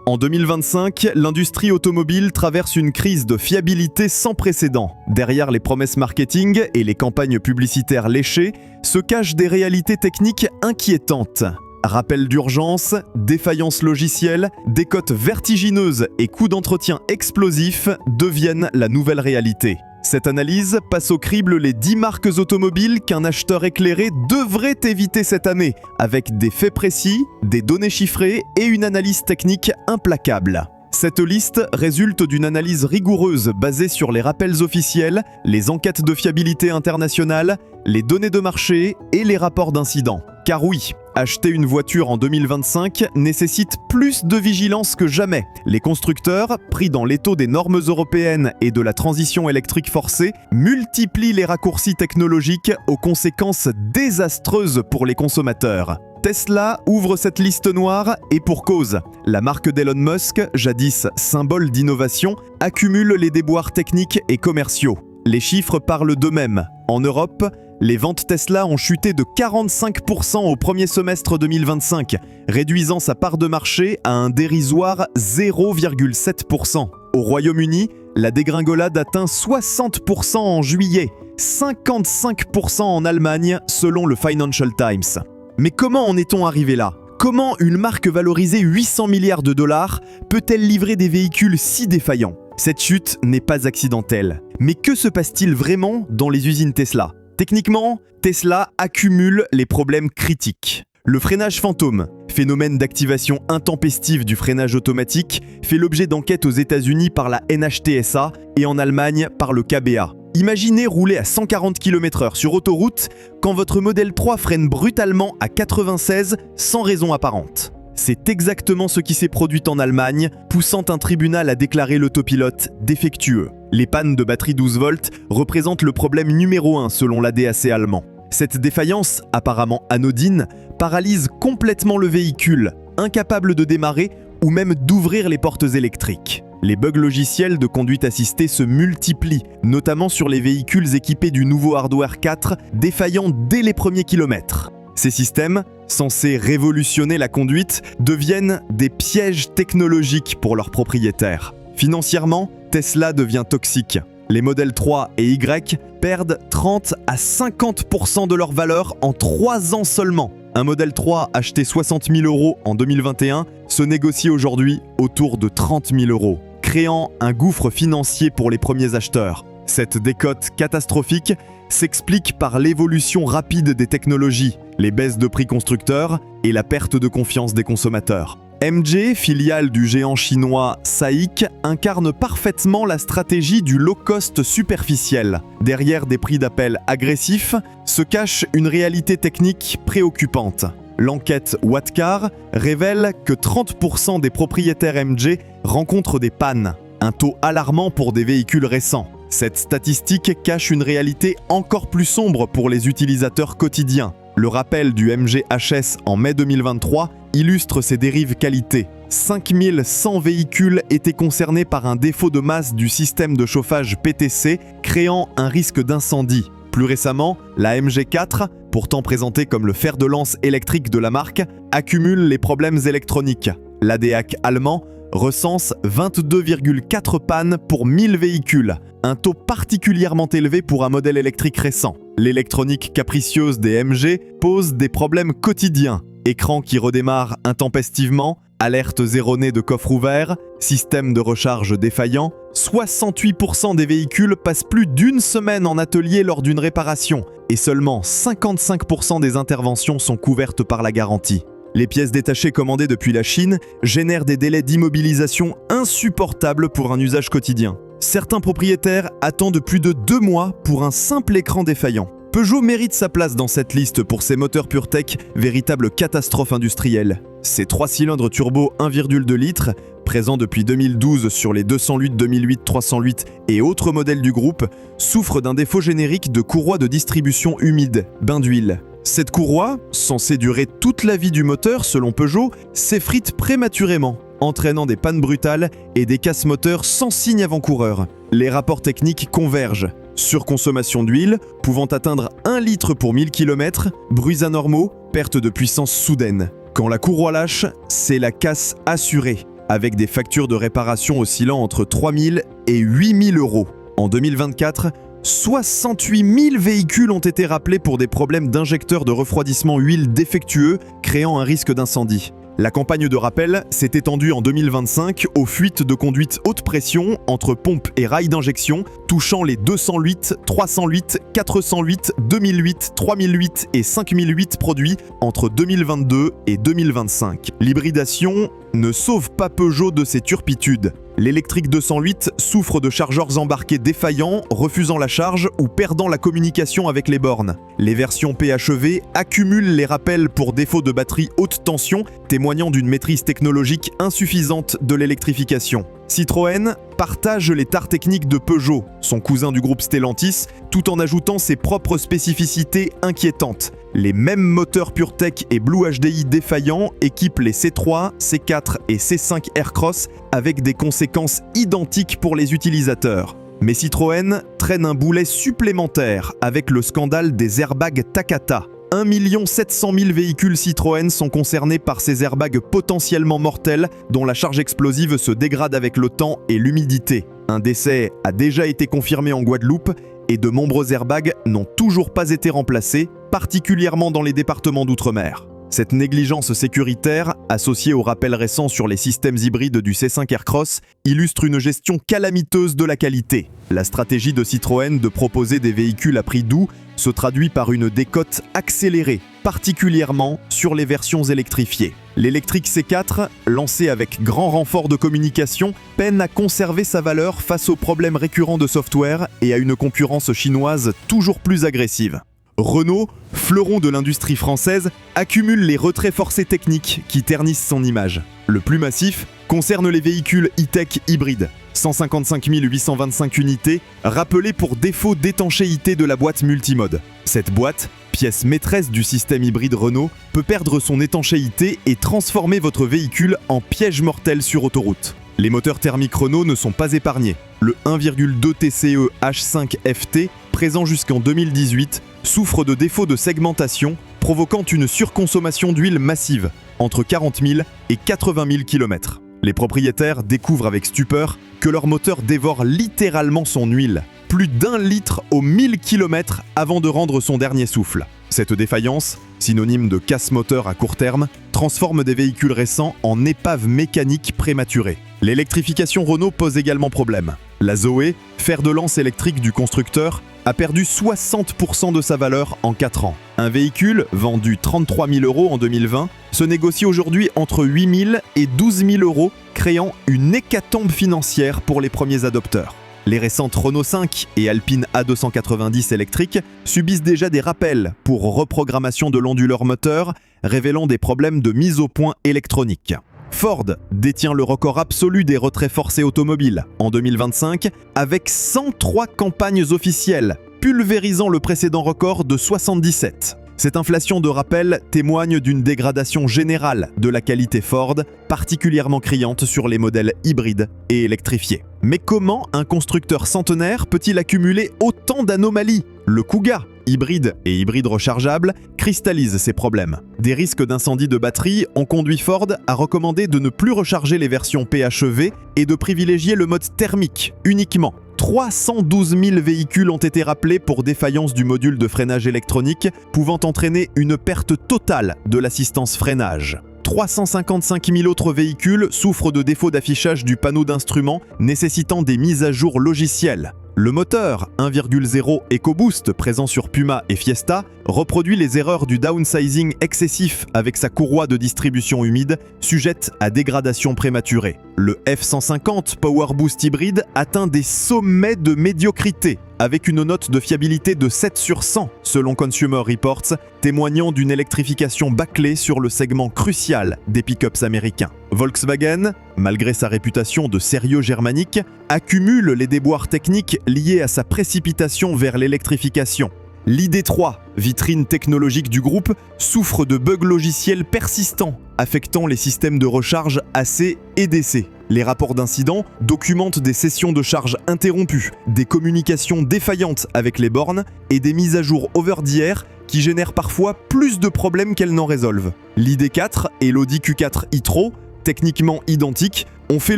En 2025, l'industrie automobile traverse une crise de fiabilité sans précédent. Derrière les promesses marketing et les campagnes publicitaires léchées se cachent des réalités techniques inquiétantes. Rappels d'urgence, défaillances logicielles, décotes vertigineuses et coûts d'entretien explosifs deviennent la nouvelle réalité. Cette analyse passe au crible les 10 marques automobiles qu'un acheteur éclairé devrait éviter cette année, avec des faits précis, des données chiffrées et une analyse technique implacable. Cette liste résulte d'une analyse rigoureuse basée sur les rappels officiels, les enquêtes de fiabilité internationales, les données de marché et les rapports d'incidents. Car oui, acheter une voiture en 2025 nécessite plus de vigilance que jamais. Les constructeurs, pris dans l'étau des normes européennes et de la transition électrique forcée, multiplient les raccourcis technologiques aux conséquences désastreuses pour les consommateurs. Tesla ouvre cette liste noire et pour cause. La marque d'Elon Musk, jadis symbole d'innovation, accumule les déboires techniques et commerciaux. Les chiffres parlent d'eux-mêmes. En Europe, les ventes Tesla ont chuté de 45% au premier semestre 2025, réduisant sa part de marché à un dérisoire 0,7%. Au Royaume-Uni, la dégringolade atteint 60% en juillet, 55% en Allemagne selon le Financial Times. Mais comment en est-on arrivé là ? Comment une marque valorisée 800 milliards de dollars peut-elle livrer des véhicules si défaillants ? Cette chute n'est pas accidentelle. Mais que se passe-t-il vraiment dans les usines Tesla ? Techniquement, Tesla accumule les problèmes critiques. Le freinage fantôme, phénomène d'activation intempestive du freinage automatique, fait l'objet d'enquêtes aux États-Unis par la NHTSA et en Allemagne par le KBA. Imaginez rouler à 140 km/h sur autoroute quand votre Model 3 freine brutalement à 96 sans raison apparente. C'est exactement ce qui s'est produit en Allemagne, poussant un tribunal à déclarer l'autopilote défectueux. Les pannes de batterie 12 volts représentent le problème numéro 1 selon l'ADAC allemand. Cette défaillance, apparemment anodine, paralyse complètement le véhicule, incapable de démarrer ou même d'ouvrir les portes électriques. Les bugs logiciels de conduite assistée se multiplient, notamment sur les véhicules équipés du nouveau hardware 4, défaillant dès les premiers kilomètres. Ces systèmes, censés révolutionner la conduite, deviennent des pièges technologiques pour leurs propriétaires. Financièrement, Tesla devient toxique. Les modèles 3 et Y perdent 30 à 50% de leur valeur en 3 ans seulement. Un modèle 3 acheté 60 000 € en 2021 se négocie aujourd'hui autour de 30 000 €, créant un gouffre financier pour les premiers acheteurs. Cette décote catastrophique s'explique par l'évolution rapide des technologies, les baisses de prix constructeurs et la perte de confiance des consommateurs. MG, filiale du géant chinois SAIC, incarne parfaitement la stratégie du low-cost superficiel. Derrière des prix d'appel agressifs se cache une réalité technique préoccupante. L'enquête Wattcar révèle que 30% des propriétaires MG rencontrent des pannes, un taux alarmant pour des véhicules récents. Cette statistique cache une réalité encore plus sombre pour les utilisateurs quotidiens. Le rappel du MGHS en mai 2023 illustre ces dérives qualité. 5100 véhicules étaient concernés par un défaut de masse du système de chauffage PTC, créant un risque d'incendie. Plus récemment, la MG4, pourtant présentée comme le fer de lance électrique de la marque, accumule les problèmes électroniques. L'ADAC allemand recense 22,4 pannes pour 1000 véhicules, un taux particulièrement élevé pour un modèle électrique récent. L'électronique capricieuse des MG pose des problèmes quotidiens. Écran qui redémarre intempestivement, alertes erronées de coffre ouvert, système de recharge défaillant. 68% des véhicules passent plus d'une semaine en atelier lors d'une réparation et seulement 55% des interventions sont couvertes par la garantie. Les pièces détachées commandées depuis la Chine génèrent des délais d'immobilisation insupportables pour un usage quotidien. Certains propriétaires attendent plus de 2 mois pour un simple écran défaillant. Peugeot mérite sa place dans cette liste pour ses moteurs PureTech, véritable catastrophe industrielle. Ces 3 cylindres turbo 1,2 litres, présents depuis 2012 sur les 208, 2008, 308 et autres modèles du groupe, souffrent d'un défaut générique de courroie de distribution humide, bain d'huile. Cette courroie, censée durer toute la vie du moteur selon Peugeot, s'effrite prématurément, entraînant des pannes brutales et des casses moteurs sans signe avant-coureur. Les rapports techniques convergent. Surconsommation d'huile, pouvant atteindre 1 litre pour 1000 km, bruits anormaux, perte de puissance soudaine. Quand la courroie lâche, c'est la casse assurée. avec des factures de réparation oscillant entre 3 000 et 8 000 euros. En 2024, 68 000 véhicules ont été rappelés pour des problèmes d'injecteurs de refroidissement huile défectueux, créant un risque d'incendie. La campagne de rappel s'est étendue en 2025 aux fuites de conduite haute pression entre pompes et rails d'injection, touchant les 208, 308, 408, 2008, 3008 et 5008 produits entre 2022 et 2025. L'hybridation ne sauve pas Peugeot de ses turpitudes. L'électrique 208 souffre de chargeurs embarqués défaillants, refusant la charge ou perdant la communication avec les bornes. Les versions PHEV accumulent les rappels pour défaut de batterie haute tension, témoignant d'une maîtrise technologique insuffisante de l'électrification. Citroën partage les tares techniques de Peugeot, son cousin du groupe Stellantis, tout en ajoutant ses propres spécificités inquiétantes. Les mêmes moteurs PureTech et Blue HDI défaillants équipent les C3, C4 et C5 Aircross avec des conséquences identiques pour les utilisateurs. Mais Citroën traîne un boulet supplémentaire avec le scandale des airbags Takata. 1 700 000 véhicules Citroën sont concernés par ces airbags potentiellement mortels dont la charge explosive se dégrade avec le temps et l'humidité. Un décès a déjà été confirmé en Guadeloupe et de nombreux airbags n'ont toujours pas été remplacés, particulièrement dans les départements d'outre-mer. Cette négligence sécuritaire, associée au rappel récent sur les systèmes hybrides du C5 Aircross, illustre une gestion calamiteuse de la qualité. La stratégie de Citroën de proposer des véhicules à prix doux se traduit par une décote accélérée, particulièrement sur les versions électrifiées. L'électrique C4, lancé avec grand renfort de communication, peine à conserver sa valeur face aux problèmes récurrents de software et à une concurrence chinoise toujours plus agressive. Renault, fleuron de l'industrie française, accumule les retraits forcés techniques qui ternissent son image. Le plus massif concerne les véhicules e-tech hybrides. 155 825 unités, rappelées pour défaut d'étanchéité de la boîte multimode. Cette boîte, pièce maîtresse du système hybride Renault, peut perdre son étanchéité et transformer votre véhicule en piège mortel sur autoroute. Les moteurs thermiques Renault ne sont pas épargnés. Le 1,2 TCE H5 FT, présent jusqu'en 2018, souffre de défauts de segmentation, provoquant une surconsommation d'huile massive, entre 40 000 et 80 000 km. Les propriétaires découvrent avec stupeur que leur moteur dévore littéralement son huile, plus d'1 litre aux 1000 km avant de rendre son dernier souffle. Cette défaillance, synonyme de casse moteur à court terme, transforme des véhicules récents en épaves mécaniques prématurées. L'électrification Renault pose également problème. La Zoé, fer de lance électrique du constructeur, a perdu 60% de sa valeur en 4 ans. Un véhicule, vendu 33 000 € en 2020, se négocie aujourd'hui entre 8 000 et 12 000 €, créant une hécatombe financière pour les premiers adopteurs. Les récentes Renault 5 et Alpine A290 électriques subissent déjà des rappels pour reprogrammation de l'onduleur moteur, révélant des problèmes de mise au point électronique. Ford détient le record absolu des retraits forcés automobiles en 2025 avec 103 campagnes officielles, pulvérisant le précédent record de 77. Cette inflation de rappel témoigne d'une dégradation générale de la qualité Ford, particulièrement criante sur les modèles hybrides et électrifiés. Mais comment un constructeur centenaire peut-il accumuler autant d'anomalies ? Le Kuga, hybride et hybride rechargeable, cristallise ces problèmes. Des risques d'incendie de batterie ont conduit Ford à recommander de ne plus recharger les versions PHEV et de privilégier le mode thermique uniquement. 312 000 véhicules ont été rappelés pour défaillance du module de freinage électronique, pouvant entraîner une perte totale de l'assistance freinage. 355 000 autres véhicules souffrent de défauts d'affichage du panneau d'instruments nécessitant des mises à jour logicielles. Le moteur 1,0 EcoBoost présent sur Puma et Fiesta reproduit les erreurs du downsizing excessif avec sa courroie de distribution humide, sujette à dégradation prématurée. Le F150 PowerBoost hybride atteint des sommets de médiocrité, avec une note de fiabilité de 7 sur 100 selon Consumer Reports, témoignant d'une électrification bâclée sur le segment crucial des pick-ups américains. Volkswagen, malgré sa réputation de sérieux germanique, accumule les déboires techniques liés à sa précipitation vers l'électrification. L'ID3, vitrine technologique du groupe, souffre de bugs logiciels persistants, affectant les systèmes de recharge AC et DC. Les rapports d'incidents documentent des sessions de charge interrompues, des communications défaillantes avec les bornes et des mises à jour over-the-air qui génèrent parfois plus de problèmes qu'elles n'en résolvent. L'ID4 et l'Audi Q4 e-tron, techniquement identiques, ont fait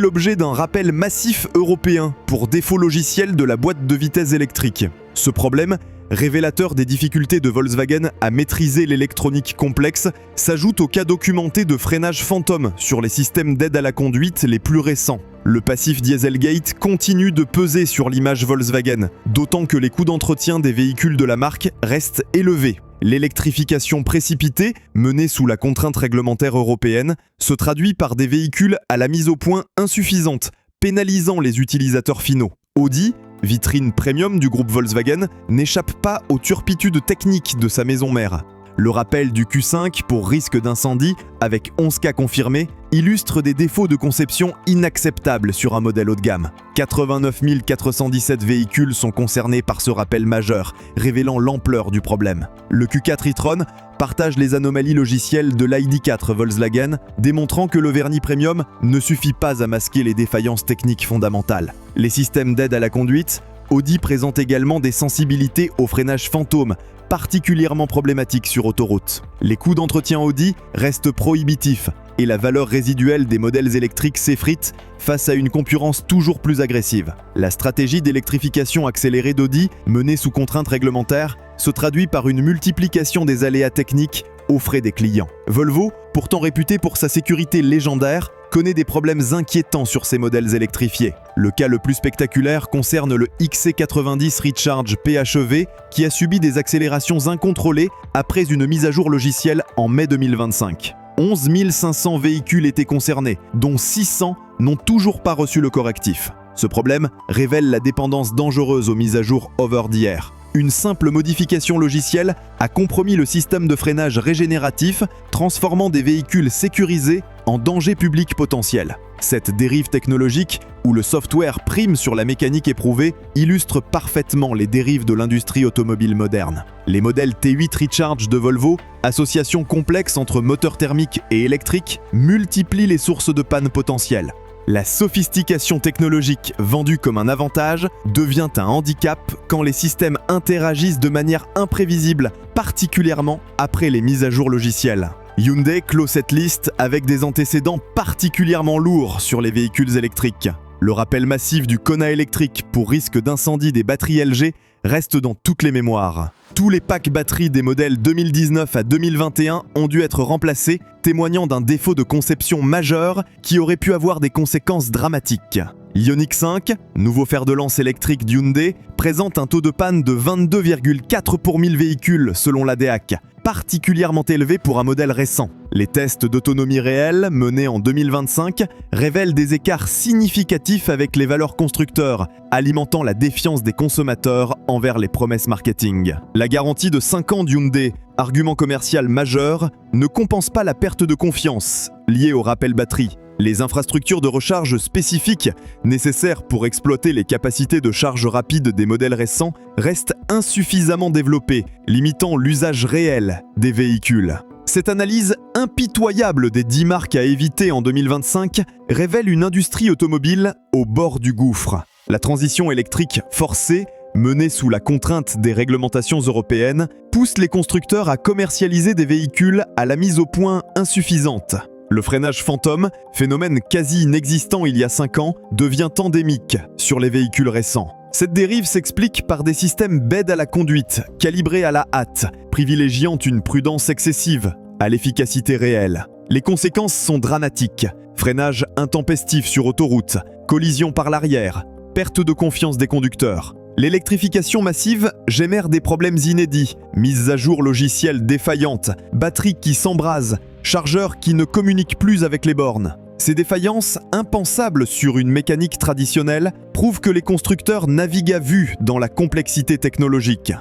l'objet d'un rappel massif européen pour défaut logiciel de la boîte de vitesse électrique. Ce problème, révélateur des difficultés de Volkswagen à maîtriser l'électronique complexe, s'ajoute au cas documenté de freinage fantôme sur les systèmes d'aide à la conduite les plus récents. Le passif Dieselgate continue de peser sur l'image Volkswagen, d'autant que les coûts d'entretien des véhicules de la marque restent élevés. L'électrification précipitée, menée sous la contrainte réglementaire européenne, se traduit par des véhicules à la mise au point insuffisante, pénalisant les utilisateurs finaux. Audi, vitrine premium du groupe Volkswagen, n'échappe pas aux turpitudes techniques de sa maison mère. Le rappel du Q5 pour risque d'incendie, avec 11 cas confirmés, illustre des défauts de conception inacceptables sur un modèle haut de gamme. 89 417 véhicules sont concernés par ce rappel majeur, révélant l'ampleur du problème. Le Q4 e-tron partage les anomalies logicielles de l'ID4 Volkswagen, démontrant que le vernis premium ne suffit pas à masquer les défaillances techniques fondamentales. Les systèmes d'aide à la conduite, Audi présente également des sensibilités au freinage fantôme, particulièrement problématiques sur autoroute. Les coûts d'entretien Audi restent prohibitifs et la valeur résiduelle des modèles électriques s'effrite face à une concurrence toujours plus agressive. La stratégie d'électrification accélérée d'Audi, menée sous contrainte réglementaire, se traduit par une multiplication des aléas techniques aux frais des clients. Volvo, pourtant réputé pour sa sécurité légendaire, connaît des problèmes inquiétants sur ses modèles électrifiés. Le cas le plus spectaculaire concerne le XC90 Recharge PHEV qui a subi des accélérations incontrôlées après une mise à jour logicielle en mai 2025. 11 500 véhicules étaient concernés, dont 600 n'ont toujours pas reçu le correctif. Ce problème révèle la dépendance dangereuse aux mises à jour over-the-air. Une simple modification logicielle a compromis le système de freinage régénératif, transformant des véhicules sécurisés en danger public potentiel. Cette dérive technologique, où le software prime sur la mécanique éprouvée, illustre parfaitement les dérives de l'industrie automobile moderne. Les modèles T8 Recharge de Volvo, association complexe entre moteur thermique et électrique, multiplient les sources de panne potentielles. La sophistication technologique vendue comme un avantage devient un handicap quand les systèmes interagissent de manière imprévisible, particulièrement après les mises à jour logicielles. Hyundai clôt cette liste avec des antécédents particulièrement lourds sur les véhicules électriques. Le rappel massif du Kona électrique pour risque d'incendie des batteries LG reste dans toutes les mémoires. Tous les packs batteries des modèles 2019 à 2021 ont dû être remplacés, témoignant d'un défaut de conception majeur qui aurait pu avoir des conséquences dramatiques. Ioniq 5, nouveau fer de lance électrique d'Hyundai, présente un taux de panne de 22,4 pour 1000 véhicules selon l'ADAC, particulièrement élevé pour un modèle récent. Les tests d'autonomie réelle, menés en 2025, révèlent des écarts significatifs avec les valeurs constructeurs, alimentant la défiance des consommateurs envers les promesses marketing. La garantie de 5 ans d'Hyundai, argument commercial majeur, ne compense pas la perte de confiance liée au rappel batterie. Les infrastructures de recharge spécifiques nécessaires pour exploiter les capacités de charge rapide des modèles récents restent insuffisamment développées, limitant l'usage réel des véhicules. Cette analyse impitoyable des 10 marques à éviter en 2025 révèle une industrie automobile au bord du gouffre. La transition électrique forcée, menée sous la contrainte des réglementations européennes, pousse les constructeurs à commercialiser des véhicules à la mise au point insuffisante. Le freinage fantôme, phénomène quasi inexistant il y a 5 ans, devient endémique sur les véhicules récents. Cette dérive s'explique par des systèmes d'aide à la conduite, calibrés à la hâte, privilégiant une prudence excessive à l'efficacité réelle. Les conséquences sont dramatiques. Freinage intempestif sur autoroute, collision par l'arrière, perte de confiance des conducteurs. L'électrification massive génère des problèmes inédits, mises à jour logicielles défaillantes, batteries qui s'embrasent, chargeurs qui ne communiquent plus avec les bornes. Ces défaillances, impensables sur une mécanique traditionnelle, prouvent que les constructeurs naviguent à vue dans la complexité technologique.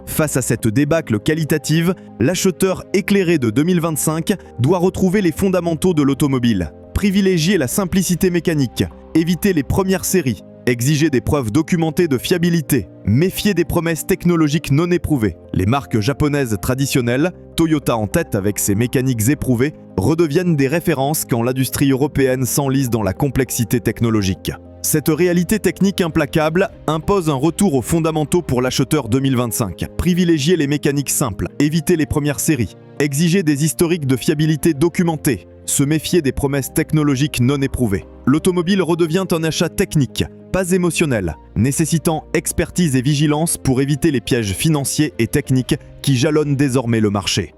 Face à cette débâcle qualitative, l'acheteur éclairé de 2025 doit retrouver les fondamentaux de l'automobile, privilégier la simplicité mécanique, éviter les premières séries, exiger des preuves documentées de fiabilité, méfier des promesses technologiques non éprouvées. Les marques japonaises traditionnelles, Toyota en tête avec ses mécaniques éprouvées, redeviennent des références quand l'industrie européenne s'enlise dans la complexité technologique. Cette réalité technique implacable impose un retour aux fondamentaux pour l'acheteur 2025. Privilégier les mécaniques simples, éviter les premières séries, exiger des historiques de fiabilité documentés, se méfier des promesses technologiques non éprouvées. L'automobile redevient un achat technique, pas émotionnel, nécessitant expertise et vigilance pour éviter les pièges financiers et techniques qui jalonnent désormais le marché.